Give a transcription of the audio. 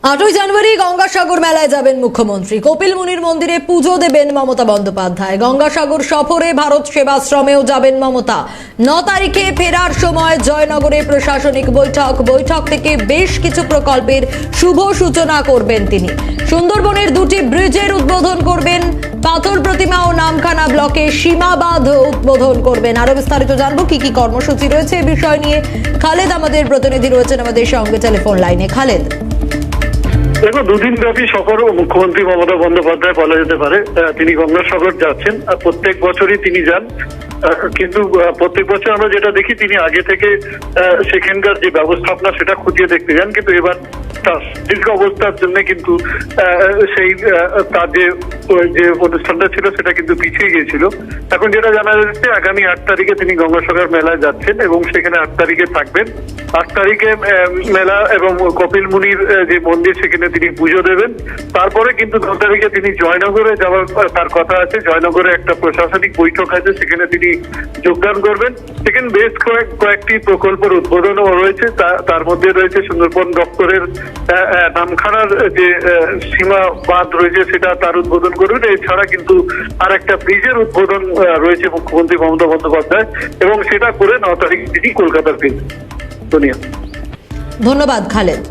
8ই জানুয়ারি গঙ্গাসাগর মেলায় যাবেন মুখ্যমন্ত্রী। কপিল মুনির মন্দিরে পুজো দেবেন মমতা বন্দ্যোপাধ্যায়। গঙ্গাসাগর সফরে ভারত সেবাশ্রমেও যাবেন মমতা। 9 তারিখে ফেরার সময় জয়নগরে প্রশাসনিক বৈঠক থেকে বেশ কিছু প্রকল্পের শুভ সূচনা করবেন তিনি। সুন্দরবনের 2টি ব্রিজের উদ্বোধন করবেন। পাথর প্রতিমা ও নামখানা ব্লকে সীমাবাঁধ উদ্বোধন করবেন। আরো বিস্তারিত জানবো কি কি কর্মসূচি রয়েছে এই বিষয় নিয়ে খালেদ আমাদের প্রতিনিধি রয়েছেন আমাদের সঙ্গে টেলিফোন লাইনে। খালেদ, দেখো, দুদিন ব্যাপী সফর মুখ্যমন্ত্রী মমতা বন্দ্যোপাধ্যায় বলা যেতে পারে। তিনি গঙ্গাসাগর যাচ্ছেন আর প্রত্যেক বছরই তিনি যান, কিন্তু প্রত্যেক বছর আমরা যেটা দেখি তিনি আগে থেকে সেখানকার যে ব্যবস্থাপনা সেটা খুঁটিয়ে দেখতে যান, কিন্তু এবার তার দীর্ঘ অবস্থার জন্য কিন্তু সেই তার যে অনুষ্ঠানটা ছিল সেটা কিন্তু পিছিয়ে গিয়েছিল। এখন যেটা জানা যাচ্ছে আগামী 8 তারিখে তিনি গঙ্গাসাগর মেলায় যাচ্ছেন এবং সেখানে 8 তারিখে থাকবেন। 8 তারিখে মেলা এবং কপিল মুনির যে মন্দির সেখানে তিনি পুজো দেবেন। তারপরে কিন্তু 9 তারিখে তিনি জয়নগরে যাওয়ার তার কথা আছে। জয়নগরে একটা প্রশাসনিক বৈঠক আছে, সেখানে তিনি যোগদান করবেন। সেখানে বেশ কয়েকটি প্রকল্পের উদ্বোধনও রয়েছে। তার মধ্যে রয়েছে সুন্দরবন দপ্তরের নামখানার যে সীমা বাঁধ রয়েছে সেটা তার উদ্বোধন করবেন। এছাড়া কিন্তু আর একটা ব্রিজের উদ্বোধন রয়েছে মুখ্যমন্ত্রী মমতা বন্দ্যোপাধ্যায়, এবং সেটা করে 9 তারিখ তিনি কলকাতার ফিরবেন। ধন্যবাদ খালেদ।